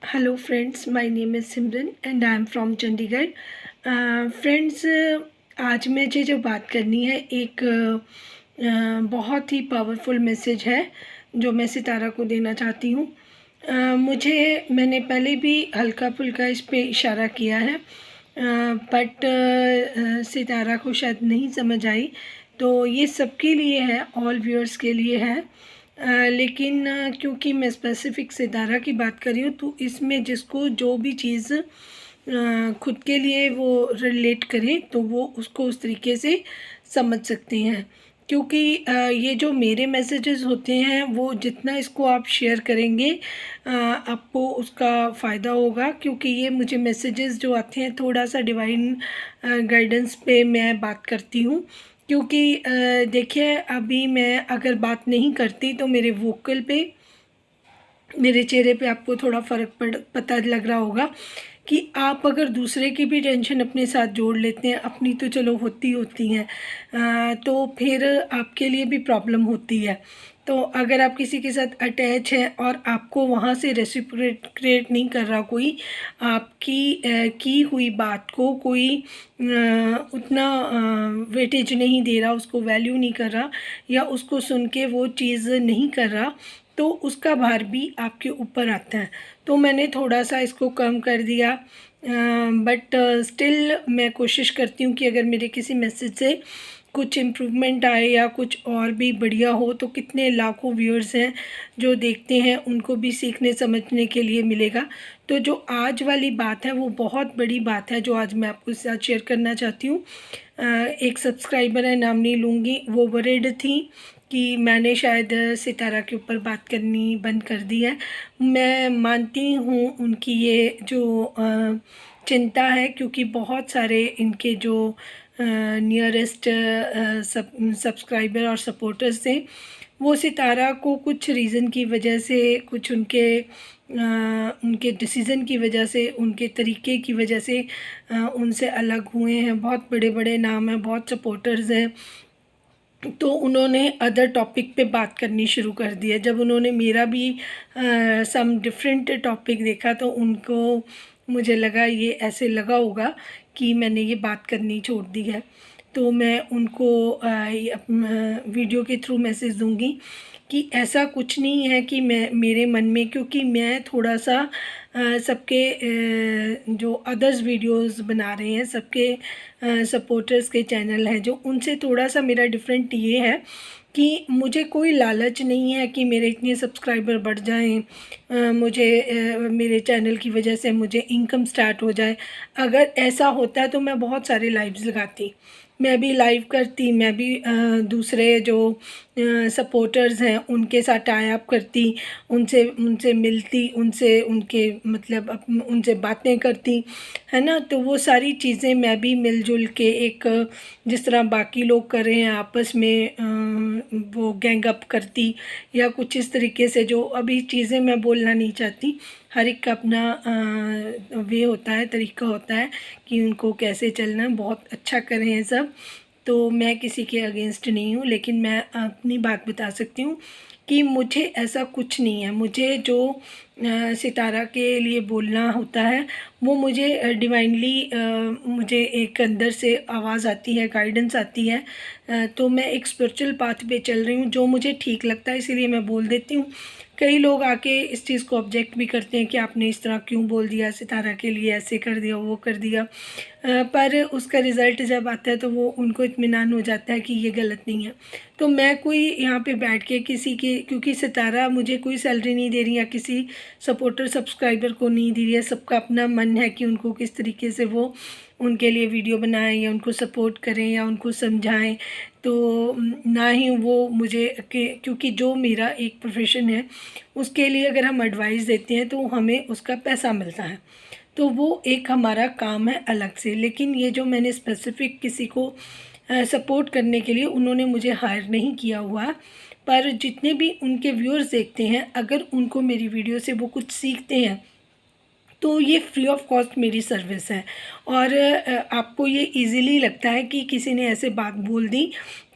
Hello friends, my name is Simran and I am from Chandigarh. Friends, आज मुझे जो बात करनी है एक बहुत ही पावरफुल मैसेज है जो मैं सितारा को देना चाहती हूँ। मैंने पहले भी हल्का फुल्का इस पे इशारा किया है, बट सितारा को शायद नहीं समझ आई, तो ये सबके लिए है, ऑल व्यूअर्स के लिए है। लेकिन क्योंकि मैं स्पेसिफिक सितारा की बात कर रही हूँ, तो इसमें जिसको जो भी चीज़ खुद के लिए वो रिलेट करें तो वो उसको उस तरीके से समझ सकते हैं। क्योंकि ये जो मेरे मैसेजेस होते हैं वो जितना इसको आप शेयर करेंगे आपको उसका फ़ायदा होगा। क्योंकि ये मुझे मैसेजेस जो आते हैं थोड़ा सा डिवाइन गाइडेंस पे मैं बात करती हूँ। क्योंकि देखिए, अभी मैं अगर बात नहीं करती तो मेरे वोकल पे, मेरे चेहरे पे आपको थोड़ा फ़र्क पता लग रहा होगा कि आप अगर दूसरे की भी टेंशन अपने साथ जोड़ लेते हैं, अपनी तो चलो होती हैं, तो फिर आपके लिए भी प्रॉब्लम होती है। तो अगर आप किसी के साथ अटैच हैं और आपको वहाँ से रेसिप्रोकेट नहीं कर रहा कोई, आपकी की हुई बात को कोई उतना वेटेज नहीं दे रहा, उसको वैल्यू नहीं कर रहा, या उसको सुन के वो चीज़ नहीं कर रहा, तो उसका भार भी आपके ऊपर आता है। तो मैंने थोड़ा सा इसको कम कर दिया, बट स्टिल मैं कोशिश करती हूँ कि अगर मेरे किसी मैसेज से कुछ इम्प्रूवमेंट आए या कुछ और भी बढ़िया हो, तो कितने लाखों व्यूअर्स हैं जो देखते हैं, उनको भी सीखने समझने के लिए मिलेगा। तो जो आज वाली बात है वो बहुत बड़ी बात है जो आज मैं आपके साथ शेयर करना चाहती हूँ। एक सब्सक्राइबर है, नाम नहीं लूँगी, वो वरीड थी कि मैंने शायद सितारा के ऊपर बात करनी बंद कर दी है। मैं मानती हूँ उनकी ये जो चिंता है, क्योंकि बहुत सारे इनके जो नियरेस्ट सब्सक्राइबर और सपोर्टर्स थे, वो सितारा को कुछ रीज़न की वजह से, कुछ उनके डिसीज़न की वजह से, उनके तरीके की वजह से उनसे अलग हुए हैं। बहुत बड़े बड़े नाम हैं, बहुत सपोर्टर्स हैं, तो उन्होंने अदर टॉपिक पे बात करनी शुरू कर दी है। जब उन्होंने मेरा भी सम डिफरेंट टॉपिक देखा तो उनको, मुझे लगा, ये ऐसे लगा होगा कि मैंने ये बात करनी छोड़ दी है। तो मैं उनको वीडियो के थ्रू मैसेज दूंगी कि ऐसा कुछ नहीं है कि मैं, मेरे मन में, क्योंकि मैं थोड़ा सा सबके जो अदर्स वीडियोस बना रहे हैं, सबके सपोर्टर्स के चैनल हैं जो, उनसे थोड़ा सा मेरा डिफरेंट ये है कि मुझे कोई लालच नहीं है कि मेरे इतने सब्सक्राइबर बढ़ जाएं, मेरे चैनल की वजह से मुझे इनकम स्टार्ट हो जाए। अगर ऐसा होता है तो मैं बहुत सारे लाइव्स लगाती, मैं भी लाइव करती, मैं भी दूसरे जो सपोर्टर्स हैं उनके साथ टाई अप करती, उनसे उनसे मिलती, उनसे उनके मतलब उनसे बातें करती, है ना। तो वो सारी चीज़ें मैं भी मिलजुल के एक, जिस तरह बाकी लोग कर रहे हैं आपस में, वो गैंग अप करती, या कुछ इस तरीके से। जो अभी चीज़ें मैं बोलना नहीं चाहती, हर एक का अपना वे होता है, तरीका होता है कि उनको कैसे चलना है। बहुत अच्छा कर रहे हैं सब, तो मैं किसी के अगेंस्ट नहीं हूँ, लेकिन मैं अपनी बात बता सकती हूँ कि मुझे ऐसा कुछ नहीं है। मुझे जो सितारा के लिए बोलना होता है वो मुझे डिवाइनली, मुझे एक अंदर से आवाज़ आती है, गाइडेंस आती है। तो मैं एक स्पिरिचुअल पाथ पे चल रही हूँ, जो मुझे ठीक लगता है, इसीलिए मैं बोल देती हूँ। कई लोग आके इस चीज़ को ऑब्जेक्ट भी करते हैं कि आपने इस तरह क्यों बोल दिया, सितारा के लिए ऐसे कर दिया, वो कर दिया, पर उसका रिज़ल्ट जब आता है तो वो उनको इत्मीनान हो जाता है कि ये गलत नहीं है। तो मैं कोई यहाँ पे बैठ के किसी के, क्योंकि सितारा मुझे कोई सैलरी नहीं दे रही या किसी सपोर्टर सब्सक्राइबर को नहीं दे रही है, सबका अपना मन है कि उनको किस तरीके से वो उनके लिए वीडियो बनाएं या उनको सपोर्ट करें या उनको समझाएं। तो ना ही वो मुझे क्योंकि जो मेरा एक प्रोफेशन है उसके लिए अगर हम एडवाइस देते हैं तो हमें उसका पैसा मिलता है, तो वो एक हमारा काम है अलग से। लेकिन ये जो मैंने स्पेसिफिक किसी को सपोर्ट करने के लिए, उन्होंने मुझे हायर नहीं किया हुआ, पर जितने भी उनके व्यूअर्स देखते हैं, अगर उनको मेरी वीडियो से वो कुछ सीखते हैं तो ये फ्री ऑफ कॉस्ट मेरी सर्विस है। और आपको ये इजीली लगता है कि किसी ने ऐसे बात बोल दी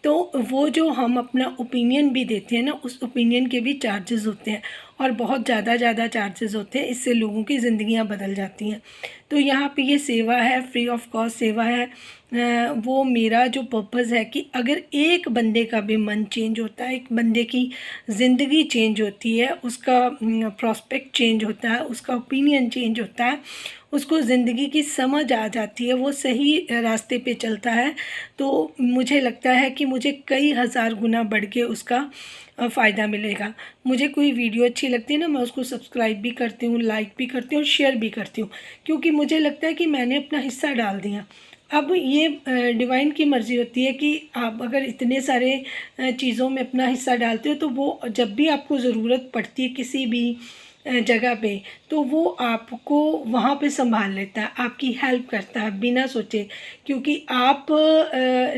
तो वो जो हम अपना ओपिनियन भी देते हैं ना, उस ओपिनियन के भी चार्जेस होते हैं और बहुत ज़्यादा चार्जेस होते हैं। इससे लोगों की ज़िंदगियां बदल जाती हैं। तो यहाँ पे ये सेवा है, फ्री ऑफ कॉस्ट सेवा है। वो मेरा जो पर्पज़ है कि अगर एक बंदे का भी मन चेंज होता है, एक बंदे की ज़िंदगी चेंज होती है, उसका प्रॉस्पेक्ट चेंज होता है, उसका ओपिनियन चेंज होता है, उसको ज़िंदगी की समझ आ जाती है, वो सही रास्ते पे चलता है, तो मुझे लगता है कि मुझे कई हज़ार गुना बढ़ के उसका फ़ायदा मिलेगा। मुझे कोई वीडियो अच्छी लगती है ना, मैं उसको सब्सक्राइब भी करती हूँ, लाइक भी करती हूँ और शेयर भी करती हूँ, क्योंकि मुझे लगता है कि मैंने अपना हिस्सा डाल दिया। अब ये डिवाइन की मर्ज़ी होती है कि आप अगर इतने सारे चीज़ों में अपना हिस्सा डालते हो, तो वो जब भी आपको ज़रूरत पड़ती है किसी भी जगह पे, तो वो आपको वहाँ पे संभाल लेता है, आपकी हेल्प करता है बिना सोचे, क्योंकि आप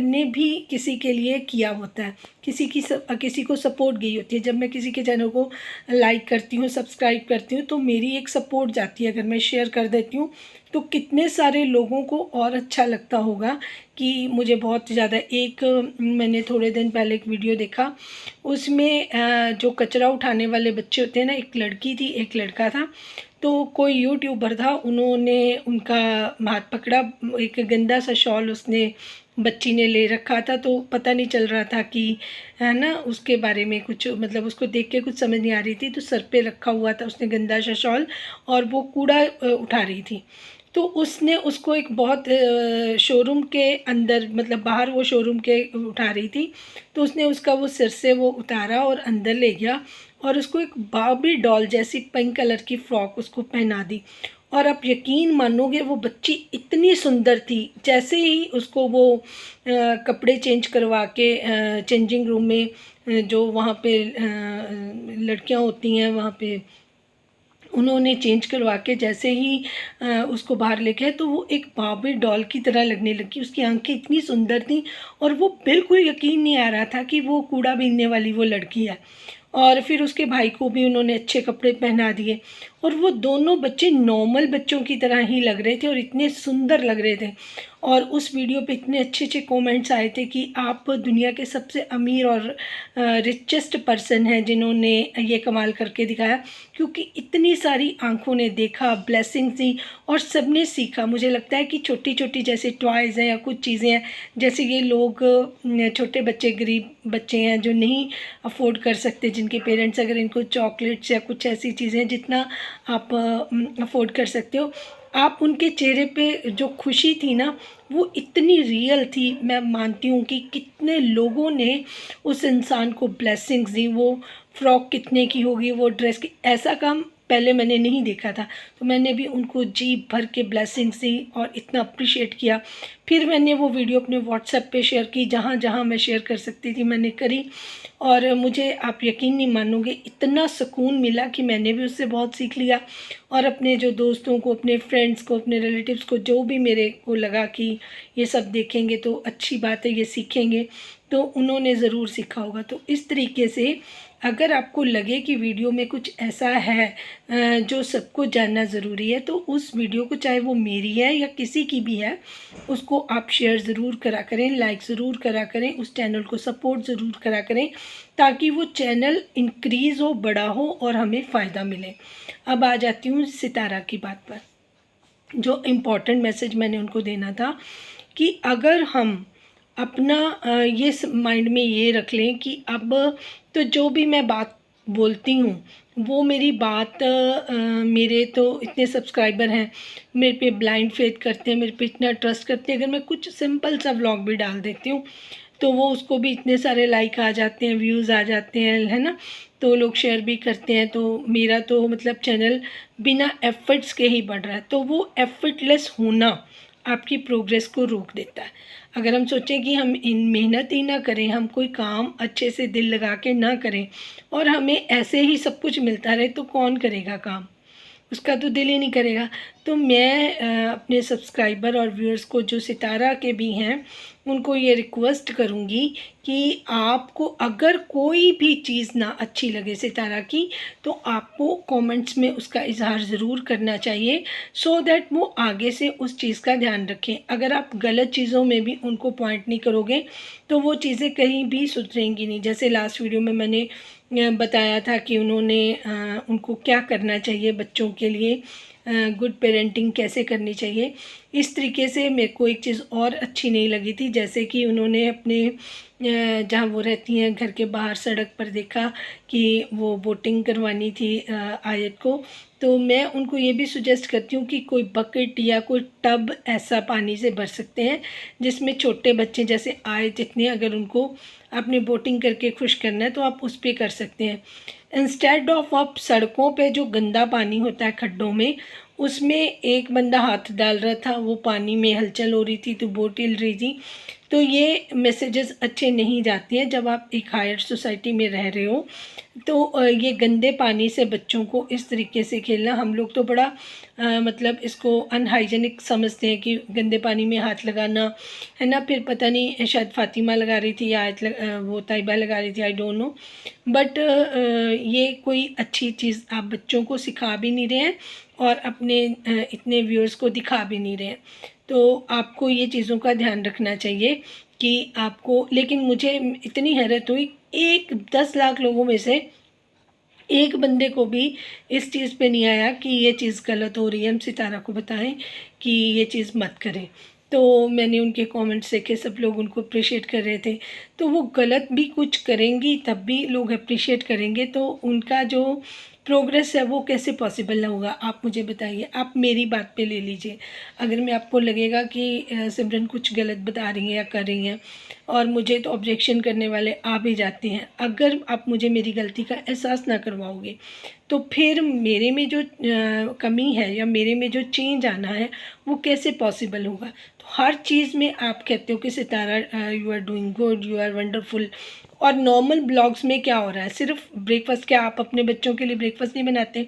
ने भी किसी के लिए किया होता है, किसी को सपोर्ट गई होती है। जब मैं किसी के चैनल को लाइक करती हूँ, सब्सक्राइब करती हूँ, तो मेरी एक सपोर्ट जाती है। अगर मैं शेयर कर देती हूँ तो कितने सारे लोगों को और अच्छा लगता होगा कि मुझे बहुत ज़्यादा। एक मैंने थोड़े दिन पहले एक वीडियो देखा, उसमें जो कचरा उठाने वाले बच्चे होते हैं ना, एक लड़की थी, एक लड़का था। तो कोई यूट्यूबर था, उन्होंने उनका हाथ पकड़ा, एक गंदा सा शॉल उसने बच्ची ने ले रखा था, तो पता नहीं चल रहा था कि है ना उसके बारे में कुछ, मतलब उसको देख के कुछ समझ नहीं आ रही थी। तो सर पे रखा हुआ था उसने गंदा सा शॉल, और वो कूड़ा उठा रही थी। तो उसने उसको एक बहुत शोरूम के अंदर, मतलब बाहर वो शोरूम के उठा रही थी, तो उसने उसका वो सिर से वो उतारा और अंदर ले गया और उसको एक बार्बी डॉल जैसी पिंक कलर की फ्रॉक उसको पहना दी। और आप यकीन मानोगे, वो बच्ची इतनी सुंदर थी। जैसे ही उसको वो कपड़े चेंज करवा के चेंजिंग रूम में जो वहाँ पे लड़कियाँ होती हैं वहाँ पे, उन्होंने चेंज करवा के जैसे ही उसको बाहर लेके आए, तो वो एक बार्बी डॉल की तरह लगने लगी। उसकी आंखें इतनी सुंदर थी और वो बिल्कुल यकीन नहीं आ रहा था कि वो कूड़ा बीनने वाली वो लड़की है। और फिर उसके भाई को भी उन्होंने अच्छे कपड़े पहना दिए, और वो दोनों बच्चे नॉर्मल बच्चों की तरह ही लग रहे थे और इतने सुंदर लग रहे थे। और उस वीडियो पे इतने अच्छे अच्छे कमेंट्स आए थे कि आप दुनिया के सबसे अमीर और रिचेस्ट पर्सन हैं जिन्होंने ये कमाल करके दिखाया, क्योंकि इतनी सारी आंखों ने देखा, ब्लेसिंग थी, और सब ने सीखा। मुझे लगता है कि छोटी छोटी जैसे टॉयज़ हैं या कुछ चीज़ें हैं, जैसे ये लोग छोटे बच्चे, गरीब बच्चे हैं जो नहीं अफोर्ड कर सकते, जिनके पेरेंट्स अगर इनको चॉकलेट्स या कुछ ऐसी चीज़ें जितना आप अफोर्ड कर सकते हो, आप उनके चेहरे पे जो खुशी थी ना, वो इतनी रियल थी। मैं मानती हूँ कि कितने लोगों ने उस इंसान को ब्लेसिंग्स दी। वो फ्रॉक कितने की होगी, वो ड्रेस की, ऐसा काम पहले मैंने नहीं देखा था। तो मैंने भी उनको जी भर के ब्लेसिंग्स दी और इतना अप्रिशिएट किया। फिर मैंने वो वीडियो अपने व्हाट्सएप पे शेयर की, जहाँ जहाँ मैं शेयर कर सकती थी मैंने करी। और मुझे, आप यकीन नहीं मानोगे, इतना सुकून मिला कि मैंने भी उससे बहुत सीख लिया। और अपने जो दोस्तों को, अपने फ्रेंड्स को, अपने रिलेटिव्स को, जो भी मेरे को लगा कि ये सब देखेंगे तो अच्छी बात है, ये सीखेंगे, तो उन्होंने ज़रूर सीखा होगा। तो इस तरीके से अगर आपको लगे कि वीडियो में कुछ ऐसा है जो सबको जानना ज़रूरी है, तो उस वीडियो को, चाहे वो मेरी है या किसी की भी है, उसको आप शेयर ज़रूर करा करें, लाइक ज़रूर करा करें, उस चैनल को सपोर्ट ज़रूर करा करें, ताकि वो चैनल इंक्रीज़ हो, बड़ा हो और हमें फ़ायदा मिले। अब आ जाती हूँ सितारा की बात पर। जो इम्पोर्टेंट मैसेज मैंने उनको देना था कि अगर हम अपना ये माइंड में ये रख लें कि अब तो जो भी मैं बात बोलती हूँ, वो मेरी बात मेरे तो इतने सब्सक्राइबर हैं, मेरे पे ब्लाइंड फेथ करते हैं, मेरे पे इतना ट्रस्ट करते हैं। अगर मैं कुछ सिंपल सा व्लॉग भी डाल देती हूँ, तो वो उसको भी इतने सारे लाइक आ जाते हैं, व्यूज़ आ जाते हैं, है ना, तो लोग शेयर भी करते हैं। तो मेरा तो मतलब चैनल बिना एफर्ट्स के ही बढ़ रहा है। तो वो एफर्टलेस होना आपकी प्रोग्रेस को रोक देता है। अगर हम सोचें कि हम इन मेहनत ही ना करें, हम कोई काम अच्छे से दिल लगा के ना करें और हमें ऐसे ही सब कुछ मिलता रहे, तो कौन करेगा काम? उसका तो दिल ही नहीं करेगा। तो मैं अपने सब्सक्राइबर और व्यूअर्स को जो सितारा के भी हैं उनको ये रिक्वेस्ट करूँगी कि आपको अगर कोई भी चीज़ ना अच्छी लगे सितारा की, तो आपको कमेंट्स में उसका इजहार ज़रूर करना चाहिए, सो दैट वो आगे से उस चीज़ का ध्यान रखें। अगर आप गलत चीज़ों में भी उनको पॉइंट नहीं करोगे तो वो चीज़ें कहीं भी सुधरेंगी नहीं। जैसे लास्ट वीडियो में मैंने बताया था कि उनको क्या करना चाहिए बच्चों के लिए, गुड पेरेंटिंग कैसे करनी चाहिए। इस तरीके से मेरे को एक चीज़ और अच्छी नहीं लगी थी, जैसे कि उन्होंने अपने जहाँ वो रहती हैं घर के बाहर सड़क पर देखा कि वो बोटिंग करवानी थी आयत को। तो मैं उनको ये भी सुजेस्ट करती हूँ कि कोई बकेट या कोई टब ऐसा पानी से भर सकते हैं जिसमें छोटे बच्चे जैसे आयत इतने, अगर उनको अपनी बोटिंग करके खुश करना है तो आप उस पर कर सकते हैं। इंस्टेड ऑफ आप सड़कों पे जो गंदा पानी होता है खड्डों में, उसमें एक बंदा हाथ डाल रहा था, वो पानी में हलचल हो रही थी तो बोट हिल रही थी। तो ये मैसेजेस अच्छे नहीं जाते हैं जब आप एक हायर सोसाइटी में रह रहे हो। तो ये गंदे पानी से बच्चों को इस तरीके से खेलना, हम लोग तो बड़ा मतलब इसको अनहाइजेनिक समझते हैं कि गंदे पानी में हाथ लगाना, है ना। फिर पता नहीं शायद फ़ातिमा लगा रही थी या वो ताइबा लगा रही थी, आई डोंट नो। बट ये कोई अच्छी चीज़ आप बच्चों को सिखा भी नहीं रहे हैं और अपने इतने व्यूअर्स को दिखा भी नहीं रहे हैं। तो आपको ये चीज़ों का ध्यान रखना चाहिए कि आपको, लेकिन मुझे इतनी हैरत हुई, 10 लाख लोगों में से एक बंदे को भी इस चीज़ पे नहीं आया कि ये चीज़ गलत हो रही है, हम सितारा को बताएं कि ये चीज़ मत करें। तो मैंने उनके कमेंट्स देखे, सब लोग उनको अप्रिशिएट कर रहे थे। तो वो गलत भी कुछ करेंगी तब भी लोग अप्रिशिएट करेंगे, तो उनका जो प्रोग्रेस है वो कैसे पॉसिबल होगा, आप मुझे बताइए। आप मेरी बात पे ले लीजिए। अगर मैं आपको लगेगा कि सिमरन कुछ गलत बता रही हैं या कर रही हैं, और मुझे तो ऑब्जेक्शन करने वाले आ भी जाते हैं, अगर आप मुझे मेरी गलती का एहसास ना करवाओगे तो फिर मेरे में जो कमी है या मेरे में जो चेंज आना है वो कैसे पॉसिबल होगा। तो हर चीज़ में आप कहते हो कि Sitara you are doing good, you are wonderful, और नॉर्मल ब्लॉग्स में क्या हो रहा है, सिर्फ ब्रेकफास्ट, क्या आप अपने बच्चों के लिए ब्रेकफास्ट नहीं बनाते?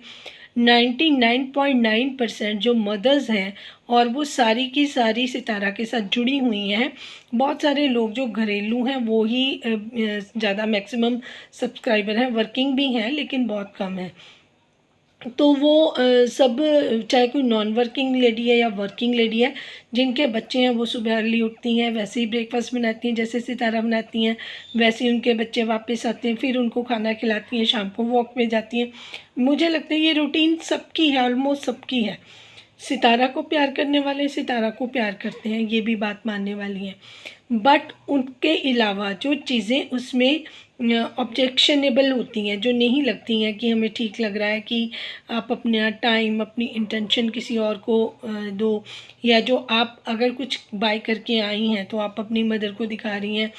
99.9% जो मदर्स हैं, और वो सारी की सारी सितारा के साथ जुड़ी हुई हैं। बहुत सारे लोग जो घरेलू हैं वो ही ज़्यादा मैक्सिमम सब्सक्राइबर हैं, वर्किंग भी हैं लेकिन बहुत कम है। तो वो सब, चाहे कोई नॉन वर्किंग लेडी है या वर्किंग लेडी है, जिनके बच्चे हैं वो सुबह अर्ली उठती हैं, वैसे ही ब्रेकफास्ट बनाती हैं जैसे सितारा बनाती हैं, वैसे ही उनके बच्चे वापस आते हैं, फिर उनको खाना खिलाती हैं, शाम को वॉक पे जाती हैं। मुझे लगता है ये रूटीन सबकी है, ऑलमोस्ट सबकी है। सितारा को प्यार करने वाले सितारा को प्यार करते हैं, ये भी बात मानने वाली है। बट उनके अलावा जो चीज़ें उसमें ऑब्जेक्शनेबल होती हैं, जो नहीं लगती हैं कि हमें ठीक लग रहा है कि आप अपना टाइम, अपनी इंटेंशन किसी और को दो, या जो आप अगर कुछ बाय करके आई हैं तो आप अपनी मदर को दिखा रही हैं,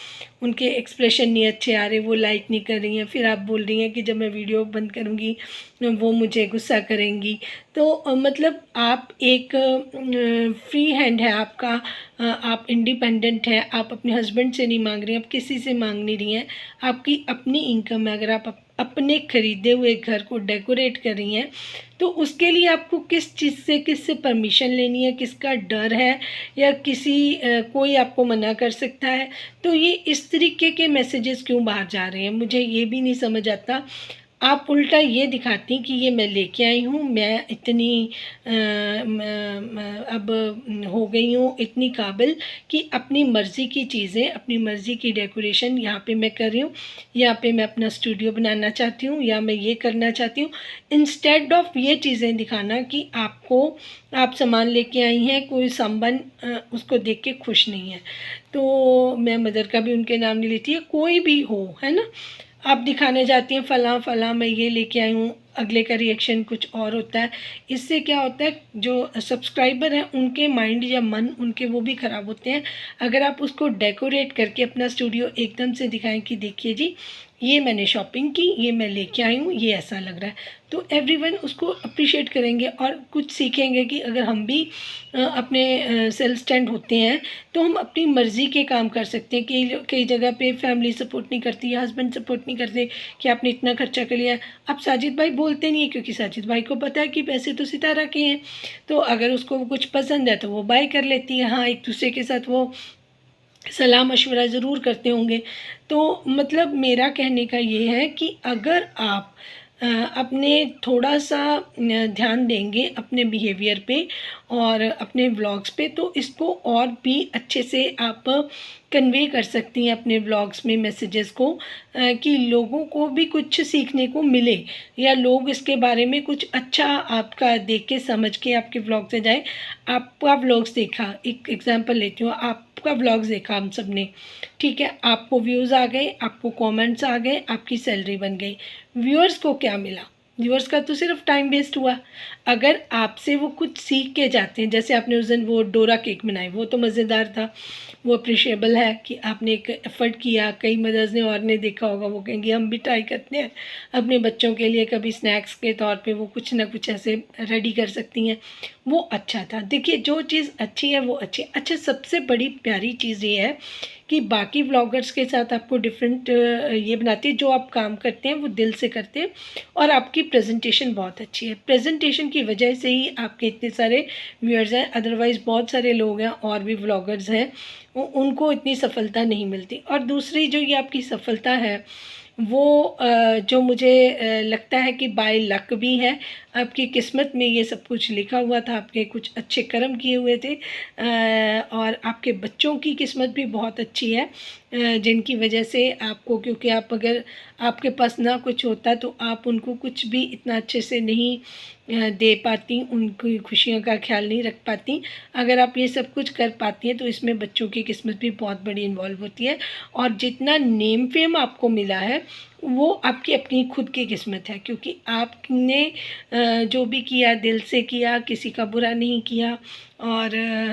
उनके एक्सप्रेशन नहीं अच्छे आ रहे, वो लाइक नहीं कर रही हैं, फिर आप बोल रही हैं कि जब मैं वीडियो बंद करूँगी वो मुझे गुस्सा करेंगी। तो मतलब आप एक फ्री हैंड है आपका, आप इंडिपेंडेंट हैं, आप अपने हस्बैंड से नहीं मांग रही हैं, आप किसी से मांग नहीं रही हैं, आपकी अपनी इनकम है। अगर आप अपने ख़रीदे हुए घर को डेकोरेट कर रही हैं तो उसके लिए आपको किस चीज़ से, किससे परमिशन लेनी है, किसका डर है, या कोई आपको मना कर सकता है। तो ये इस तरीके के मैसेजेस क्यों बाहर जा रहे हैं, मुझे ये भी नहीं समझ आता। आप उल्टा ये दिखाती कि ये मैं लेके आई हूँ, मैं इतनी अब हो गई हूँ इतनी काबिल कि अपनी मर्ज़ी की चीज़ें, अपनी मर्ज़ी की डेकोरेशन यहाँ पे मैं कर रही हूँ, यहाँ पे मैं अपना स्टूडियो बनाना चाहती हूँ, या मैं ये करना चाहती हूँ। इंस्टेड ऑफ ये चीज़ें दिखाना कि आप सामान लेके आई हैं, कोई सामान उसको देख के खुश नहीं है। तो मैं मदर का भी उनके नाम नहीं लेती है, कोई भी हो, है ना। आप दिखाने जाती हैं फ़लाँ फ़लाँ मैं ये लेके आई हूँ, अगले का रिएक्शन कुछ और होता है। इससे क्या होता है, जो सब्सक्राइबर हैं उनके माइंड या मन उनके वो भी ख़राब होते हैं। अगर आप उसको डेकोरेट करके अपना स्टूडियो एकदम से दिखाएं कि देखिए जी ये मैंने शॉपिंग की, ये मैं लेके आई हूँ, ये ऐसा लग रहा है। तो एवरीवन उसको अप्रिशिएट करेंगे और कुछ सीखेंगे कि अगर हम भी अपने सेल्फ स्टैंड होते हैं तो हम अपनी मर्ज़ी के काम कर सकते हैं। कई जगह पे फैमिली सपोर्ट नहीं करती या हस्बैंड सपोर्ट नहीं करते कि आपने इतना खर्चा कर लिया। अब साजिद भाई बोलते नहीं है क्योंकि साजिद भाई को पता है कि पैसे तो सितारा के हैं, तो अगर उसको कुछ पसंद है तो वो बाय कर लेती है। हाँ, एक दूसरे के साथ वो सलाह मशवरा ज़रूर करते होंगे। तो मतलब मेरा कहने का ये है कि अगर आप अपने थोड़ा-सा ध्यान देंगे अपने बिहेवियर पे और अपने व्लॉग्स पे, तो इसको और भी अच्छे से आप कन्वे कर सकती हैं अपने व्लॉग्स में मैसेजेस को, कि लोगों को भी कुछ सीखने को मिले या लोग इसके बारे में कुछ अच्छा आपका देख के समझ के आपके व्लॉग से जाएँ। आपका व्लॉग्स देखा, एक एग्ज़ाम्पल लेती हूँ, आपका व्लॉग्स देखा हम सब ने, ठीक है, आपको व्यूज़ आ गए, आपको कमेंट्स आ गए, आपकी सैलरी बन गई। व्यूअर्स को क्या मिला? व्यूअर्स का तो सिर्फ टाइम वेस्ट हुआ। अगर आपसे वो कुछ सीख के जाते हैं, जैसे आपने उस दिन वो डोरा केक बनाए, वो तो मज़ेदार था, वो अप्रिशिएबल है कि आपने एक एफ़र्ट किया। कई मदर्स ने और ने देखा होगा, वो कहेंगी हम भी ट्राई करते हैं अपने बच्चों के लिए, कभी स्नैक्स के तौर पे वो कुछ ना कुछ ऐसे रेडी कर सकती हैं। वो अच्छा था। देखिए, जो चीज़ अच्छी है वो अच्छी है। अच्छा, सबसे बड़ी प्यारी चीज़ ये है कि बाकी व्लॉगर्स के साथ आपको डिफरेंट ये बनाती है, जो आप काम करते हैं वो दिल से करते हैं और आपकी प्रेजेंटेशन बहुत अच्छी है। प्रेजेंटेशन की वजह से ही आपके इतने सारे व्यूअर्स हैं, अदरवाइज़ बहुत सारे लोग हैं और भी व्लॉगर्स हैं, उनको इतनी सफलता नहीं मिलती। और दूसरी जो ये आपकी सफलता है वो जो मुझे लगता है कि बाय लक भी है। आपकी किस्मत में ये सब कुछ लिखा हुआ था, आपके कुछ अच्छे कर्म किए हुए थे, और आपके बच्चों की किस्मत भी बहुत अच्छी है, जिनकी वजह से आपको, क्योंकि आप अगर आपके पास ना कुछ होता तो आप उनको कुछ भी इतना अच्छे से नहीं दे पाती, उनकी खुशियों का ख्याल नहीं रख पाती। अगर आप ये सब कुछ कर पाती हैं तो इसमें बच्चों की किस्मत भी बहुत बड़ी इन्वॉल्व होती है। और जितना नेम फेम आपको मिला है वो आपकी अपनी खुद की किस्मत है, क्योंकि आपने जो भी किया दिल से किया, किसी का बुरा नहीं किया और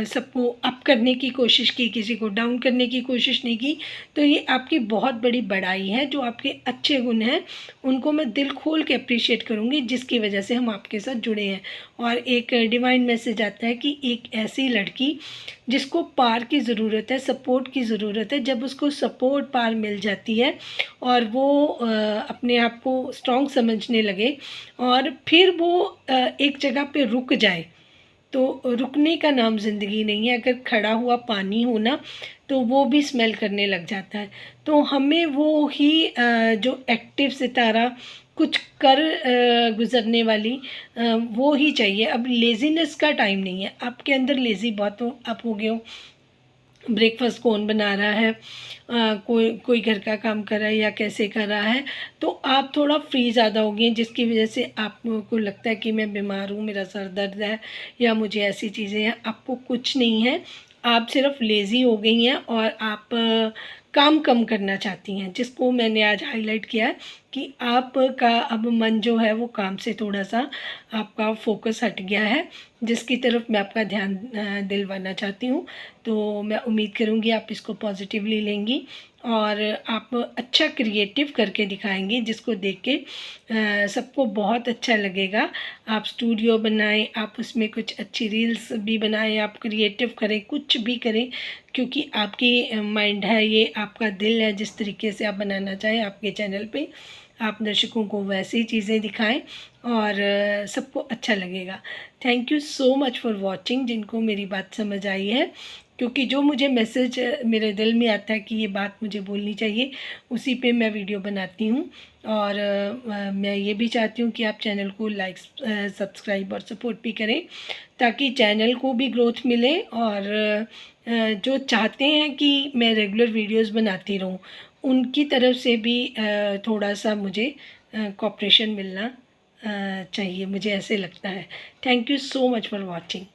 सबको अप करने की कोशिश की, किसी को डाउन करने की कोशिश नहीं की। तो ये आपकी बहुत बड़ी बड़ाई है। जो आपके अच्छे गुण हैं उनको मैं दिल खोल के अप्रिशिएट करूँगी, जिसकी वजह से हम आपके साथ जुड़े हैं। और एक डिवाइन मैसेज आता है कि एक ऐसी लड़की जिसको पार की ज़रूरत है, सपोर्ट की ज़रूरत है, जब उसको सपोर्ट पार मिल जाती है और वो अपने आप को स्ट्रॉन्ग समझने लगे और फिर वो एक जगह पे रुक जाए, तो रुकने का नाम ज़िंदगी नहीं है। अगर खड़ा हुआ पानी हो ना तो वो भी स्मेल करने लग जाता है। तो हमें वो ही जो एक्टिव सितारा कुछ कर गुज़रने वाली वो ही चाहिए। अब लेज़ीनेस का टाइम नहीं है। आपके अंदर लेज़ी बहुत हो आप हो गए हो। ब्रेकफास्ट कौन बना रहा है, कोई घर का काम कर रहा है या कैसे कर रहा है, तो आप थोड़ा फ्री ज़्यादा हो गए, जिसकी वजह से आपको लगता है कि मैं बीमार हूँ, मेरा सर दर्द है या मुझे ऐसी चीज़ें हैं। आपको कुछ नहीं है, आप सिर्फ लेज़ी हो गई हैं और आप काम कम करना चाहती हैं, जिसको मैंने आज हाईलाइट किया है कि आपका अब मन जो है वो काम से थोड़ा सा आपका फोकस हट गया है, जिसकी तरफ मैं आपका ध्यान दिलवाना चाहती हूँ। तो मैं उम्मीद करूँगी आप इसको पॉजिटिवली लेंगी और आप अच्छा क्रिएटिव करके दिखाएंगी, जिसको देख के सबको बहुत अच्छा लगेगा। आप स्टूडियो बनाएं, आप उसमें कुछ अच्छी रील्स भी बनाएं, आप क्रिएटिव करें, कुछ भी करें, क्योंकि आपकी माइंड है, ये आपका दिल है। जिस तरीके से आप बनाना चाहें आपके चैनल पे आप दर्शकों को वैसी चीज़ें दिखाएं और सबको अच्छा लगेगा। Thank you so much for watching, जिनको मेरी बात समझ आई है, क्योंकि जो मुझे मैसेज मेरे दिल में आता है कि ये बात मुझे बोलनी चाहिए, उसी पे मैं वीडियो बनाती हूँ। और मैं ये भी चाहती हूँ कि आप चैनल को लाइक सब्सक्राइब और सपोर्ट भी करें, ताकि चैनल को भी ग्रोथ मिले और जो चाहते हैं कि मैं रेगुलर वीडियोस बनाती रहूँ उनकी तरफ से भी थोड़ा सा मुझे कोऑपरेशन मिलना चाहिए, मुझे ऐसे लगता है। Thank you so much for watching.